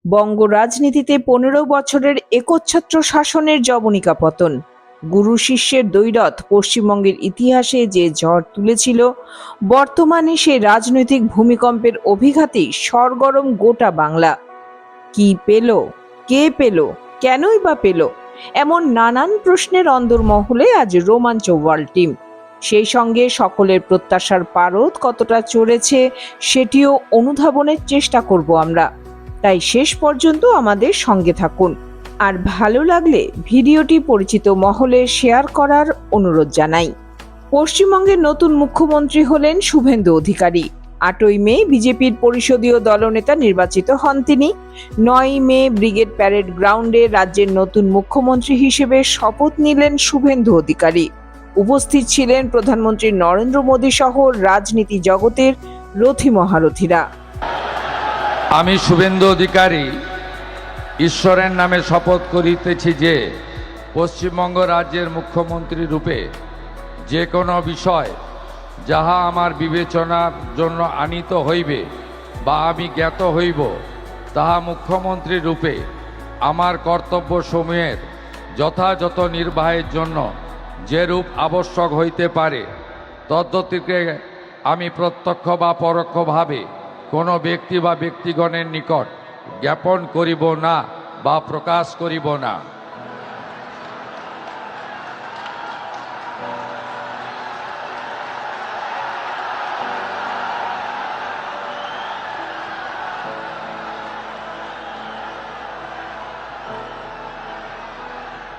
বঙ্গ রাজনীতিতে ১৫ বছরের একচ্ছত্র শাসনের জবনিকা পতন। গুরু শিষ্যের দ্বৈরথ পশ্চিমবঙ্গের ইতিহাসে যে ঝড় তুলেছিল, বর্তমানে সেই রাজনৈতিক ভূমিকম্পের অভিঘাতেই সরগরম গোটা বাংলা। কি পেল, কে পেল, কেনই বা পেল, এমন নানান প্রশ্নের অন্দরমহলে আজ রোমাঞ্চ ওয়ার্ল্ড টিম। সেই সঙ্গে সকলের প্রত্যাশার পারদ কতটা চড়েছে সেটিও অনুধাবনের চেষ্টা করব আমরা। তাই শেষ পর্যন্ত আমাদের সঙ্গে থাকুন, আর ভালো লাগলে ভিডিওটি পরিচিত মহলে শেয়ার করার অনুরোধ জানাই। পশ্চিমবঙ্গের নতুন মুখ্যমন্ত্রী হলেন শুভেন্দু অধিকারী। ৮ই মে বিজেপির পরিষদীয় দলনেতা নির্বাচিত হন তিনি। ৯ই মে ব্রিগেড প্যারেড গ্রাউন্ডে রাজ্যের নতুন মুখ্যমন্ত্রী হিসেবে শপথ নিলেন শুভেন্দু অধিকারী। উপস্থিত ছিলেন প্রধানমন্ত্রী নরেন্দ্র মোদী সহ রাজনীতি জগতের রথী মহারথীরা। আমি শুভেন্দু অধিকারী ঈশ্বরের নামে শপথ করিতেছি যে পশ্চিমবঙ্গ রাজ্যের মুখ্যমন্ত্রী রূপে যে কোনো বিষয় যাহা আমার বিবেচনার জন্য আনিত হইবে বা আমি জ্ঞাত হইব, তাহা মুখ্যমন্ত্রী রূপে আমার কর্তব্যসমূহের যথাযথ নির্বাহের জন্য যেরূপ আবশ্যক হইতে পারে তদ্গতিকে আমি প্রত্যক্ষ বা পরোক্ষভাবে কোনো ব্যক্তি বা ব্যক্তিগণের নিকট জ্ঞাপন করিব না বা প্রকাশ করিব না।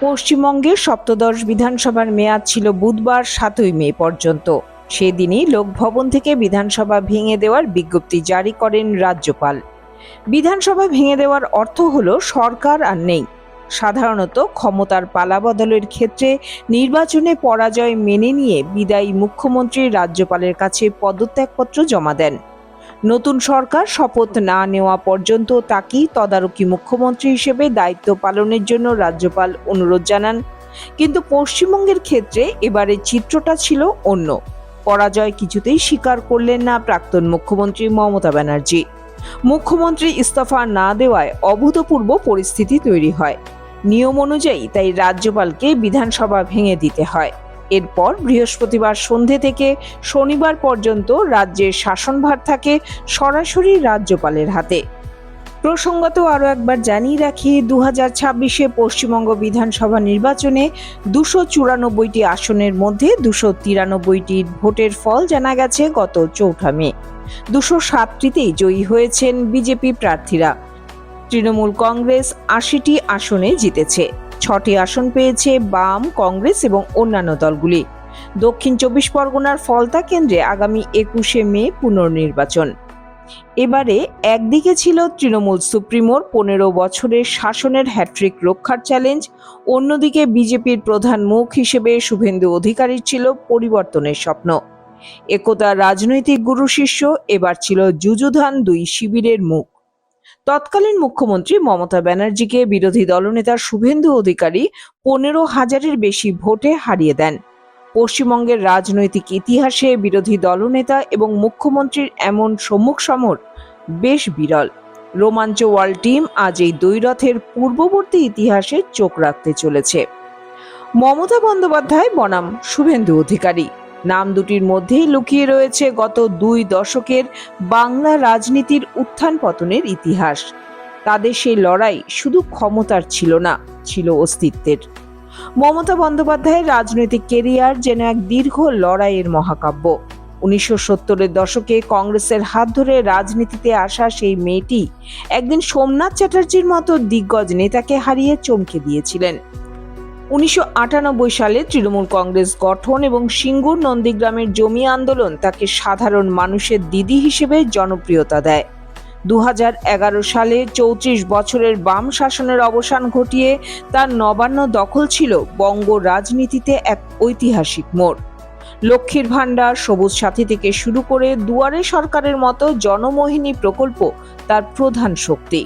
পশ্চিমবঙ্গের সপ্তদশ বিধানসভার মেয়াদ ছিল বুধবার ৭ই মে পর্যন্ত। সেদিনই লোকভবন থেকে বিধানসভা ভেঙে দেওয়ার বিজ্ঞপ্তি জারি করেন রাজ্যপাল। বিধানসভা ভেঙে দেওয়ার অর্থ হলো সরকার আর নেই। সাধারণত ক্ষমতার পালাবদলের ক্ষেত্রে নির্বাচনে পরাজয় মেনে নিয়ে বিদায়ী মুখ্যমন্ত্রী রাজ্যপালের কাছে পদত্যাগপত্র জমা দেন। নতুন সরকার শপথ না নেওয়া পর্যন্ত তাকেই তদারকি মুখ্যমন্ত্রী হিসেবে দায়িত্ব পালনের জন্য রাজ্যপাল অনুরোধ জানান। কিন্তু পশ্চিমবঙ্গের ক্ষেত্রে এবারের চিত্রটা ছিল অন্য। পরাজয় কিছুতেই স্বীকার করলেন না প্রাক্তন মুখ্যমন্ত্রী মমতা ব্যানার্জি। মুখ্যমন্ত্রী ইস্তফা না দেওয়ায় অভূতপূর্ব পরিস্থিতি তৈরি হয়। নিয়ম অনুযায়ী তাই রাজ্যপালকে বিধানসভা ভেঙে দিতে হয়। এরপর বৃহস্পতিবার সন্ধে থেকে শনিবার পর্যন্ত রাজ্যের শাসনভার থাকে সরাসরি রাজ্যপালের হাতে। প্রসঙ্গত আরও একবার জানিয়ে রাখি, 2026-এ পশ্চিমবঙ্গ বিধানসভা নির্বাচনে 294টি আসনের মধ্যে 293টির ভোটের ফল জানা গেছে গত 4 মে। 207টিতেই জয়ী হয়েছেন বিজেপি প্রার্থীরা। তৃণমূল কংগ্রেস 80টি আসনে জিতেছে। 6টি আসন পেয়েছে বাম, কংগ্রেস এবং অন্যান্য দলগুলি। দক্ষিণ 24 পরগনার ফলতা কেন্দ্রে আগামী 21শে মে পুনর্নির্বাচন। এবারে একদিকে ছিল তৃণমূল সুপ্রিমোর 15 বছরের শাসনের হ্যাট্রিক রক্ষার চ্যালেঞ্জ, অন্যদিকে বিজেপির প্রধান মুখ হিসেবে শুভেন্দু অধিকারীর ছিল পরিবর্তনের স্বপ্ন। একতা রাজনৈতিক গুরু শিষ্য এবার ছিল যুযুধান দুই শিবিরের মুখ। তৎকালীন মুখ্যমন্ত্রী মমতা ব্যানার্জিকে বিরোধী দলনেতা শুভেন্দু অধিকারী 15,000-এর বেশি ভোটে হারিয়ে দেন। পশ্চিমবঙ্গের রাজনৈতিক ইতিহাসে বিরোধী দলনেতা এবং মুখ্যমন্ত্রীর এমন সম্মুখ সমর বেশ বিরল। রোমাঞ্চ ওয়ার্ল্ড টিম আজ এই দ্বৈরথের পূর্ববর্তী ইতিহাসে চোখ রাখতে চলেছে। মমতা বন্দ্যোপাধ্যায় বনাম শুভেন্দু অধিকারী, নাম দুটির মধ্যেই লুকিয়ে রয়েছে গত 2 দশকের বাংলা রাজনীতির উত্থান পতনের ইতিহাস। তাদের সেই লড়াই শুধু ক্ষমতার ছিল না, ছিল অস্তিত্বের। মমতা বন্দ্যোপাধ্যায়ের রাজনৈতিক কেরিয়ার যেন এক দীর্ঘ লড়াইয়ের মহাকাব্য। 1970-এর দশকে কংগ্রেসের হাত ধরে রাজনীতিতে আসা সেই মেয়েটি একদিন সোমনাথ চ্যাটার্জির মতো দিগ্গজ নেতাকে হারিয়ে চমকে দিয়েছিলেন। 1998 সালে তৃণমূল কংগ্রেস গঠন এবং সিঙ্গুর নন্দীগ্রামের জমি আন্দোলন তাকে সাধারণ মানুষের দিদি হিসেবে জনপ্রিয়তা দেয়। 2011 সালে 34 বছরের বাম শাসনের অবসান ঘটিয়ে তার নবান্ন দখল ছিল বঙ্গ রাজনীতিতে এক ঐতিহাসিক মোড়। লক্ষ্মীর ভাণ্ডার, সবুজ সাথী থেকে শুরু করে দুয়ারে সরকারের মতো জনমোহিনী প্রকল্প তার প্রধান শক্তি।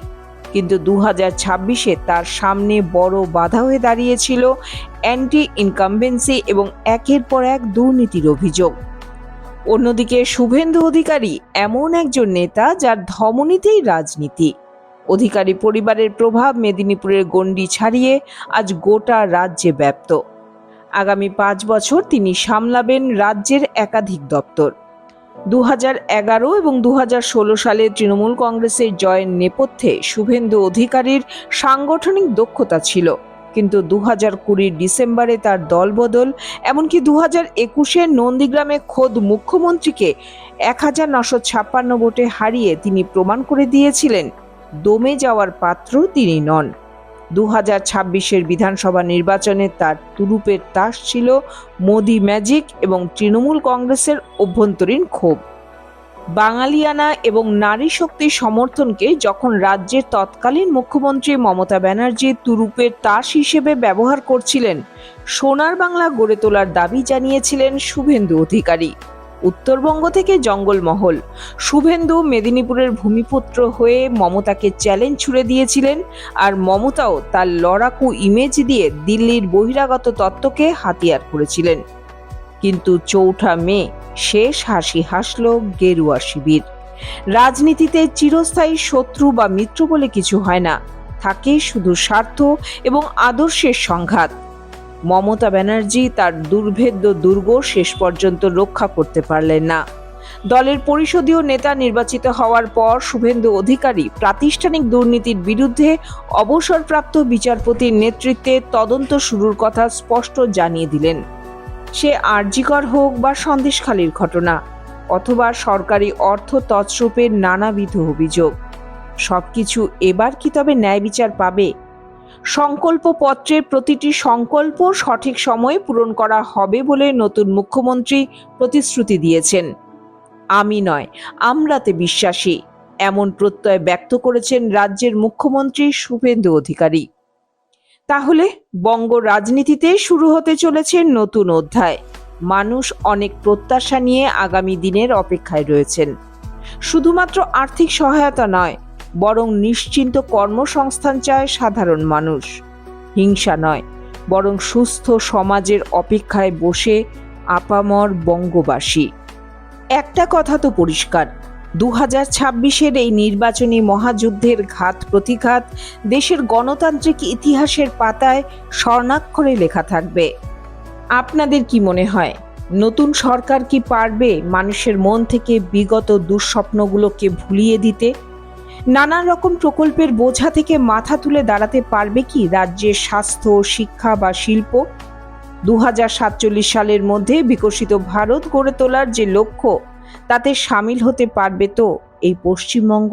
কিন্তু 2026-এ তার সামনে বড় বাধা হয়ে দাঁড়িয়েছিল অ্যান্টি ইনকামবেন্সি এবং একের পর এক দুর্নীতির অভিযোগ। অন্যদিকে শুভেন্দু অধিকারী এমন একজন নেতা যার ধমনীতেই রাজনীতি। অধিকারী পরিবারের প্রভাব মেদিনীপুরের গণ্ডি ছাড়িয়ে আজ গোটা রাজ্যে ব্যাপ্ত। আগামী 5 বছর তিনি সামলাবেন রাজ্যের একাধিক দপ্তর। 2011 এবং 2016 সালে তৃণমূল কংগ্রেসের জয়ের নেপথ্যে শুভেন্দু অধিকারীর সাংগঠনিক দক্ষতা ছিল, কিন্তু 2020 ডিসেম্বরে তার দলবদল, এমনকি 2021 নন্দীগ্রামে খোদ মুখ্যমন্ত্রীকে 1956 ভোটে হারিয়ে তিনি প্রমাণ করে দিয়েছিলেন দমে যাওয়ার পাত্র তিনি নন। 2026 বিধানসভা নির্বাচনে তার তুরুপের তাস ছিল মোদি ম্যাজিক এবং তৃণমূল কংগ্রেসের অভ্যন্তরীণ ক্ষোভ। বাঙালিয়ানা এবং নারী শক্তির সমর্থনকে যখন রাজ্যের তৎকালীন মুখ্যমন্ত্রী মমতা ব্যানার্জি তুরুপের তাস হিসেবে ব্যবহার করছিলেন, সোনার বাংলা গড়ে তোলার দাবি জানিয়েছিলেন শুভেন্দু অধিকারী। উত্তরবঙ্গ থেকে জঙ্গলমহল, শুভেন্দু মেদিনীপুরের ভূমিপুত্র হয়ে মমতাকে চ্যালেঞ্জ ছুড়ে দিয়েছিলেন, আর মমতাও তার লড়াকু ইমেজ দিয়ে দিল্লির বহিরাগত তত্ত্বকে হাতিয়ার করেছিলেন। কিন্তু 4 মে শেষ হাসি হাসল গেরুয়া শিবির। রাজনীতিতে চিরস্থায়ী শত্রু বা মিত্র বলে কিছু হয় না, থাকে শুধু স্বার্থ এবং আদর্শের সংঘাত। মমতা ব্যানার্জি তার দুর্ভেদ্য দুর্গ শেষ পর্যন্ত রক্ষা করতে পারলেন না। দলের পরিষদীয় নেতা নির্বাচিত হওয়ার পর শুভেন্দু অধিকারী প্রাতিষ্ঠানিক দুর্নীতির বিরুদ্ধে অবসরপ্রাপ্ত বিচারপতির নেতৃত্বে তদন্ত শুরুর কথা স্পষ্ট জানিয়ে দিলেন। সে আরজিকর হোক বা সন্দেশখালির ঘটনা, অথবা সরকারি অর্থ তছরূপের নানাবিধ অভিযোগ, সবকিছু এবার কি তবে ন্যায় বিচার পাবে? সংকল্প পত্রের প্রতিটি সংকল্প সঠিক সময়ে পূরণ করা হবে বলে নতুন মুখ্যমন্ত্রী প্রতিশ্রুতি দিয়েছেন। আমি নয়, আমরাতে বিশ্বাসী, এমন প্রত্যয় ব্যক্ত করেছেন রাজ্যের মুখ্যমন্ত্রী শুভেন্দু অধিকারী। তাহলে বঙ্গ রাজনীতিতে শুরু হতে চলেছে নতুন অধ্যায়। মানুষ অনেক প্রত্যাশা নিয়ে আগামী দিনের অপেক্ষায় রয়েছেন। শুধুমাত্র আর্থিক সহায়তা নয়, বরং নিশ্চিন্ত কর্মসংস্থান চায় সাধারণ মানুষ। হিংসা নয়, বরং সুস্থ সমাজের অপেক্ষায় বসে আপামর বঙ্গবাসী। একটা কথা তো পরিষ্কার, 2026 এই নির্বাচনী মহাযুদ্ধের ঘাত প্রতিঘাত দেশের গণতান্ত্রিক ইতিহাসের পাতায় স্বর্ণাক্ষরে লেখা থাকবে। আপনাদের কি মনে হয়, নতুন সরকার কি পারবে মানুষের মন থেকে বিগত দুঃস্বপ্নগুলোকে ভুলিয়ে দিতে? নানা রকম প্রকল্পের বোঝা থেকে মাথা তুলে দাঁড়াতে পারবে কি রাজ্যের স্বাস্থ্য, শিক্ষা বা শিল্প? 2047 সালের মধ্যে বিকশিত ভারত গড়ে তোলার যে লক্ষ্য, তাতে সামিল হতে পারবে তো এই পশ্চিমবঙ্গ?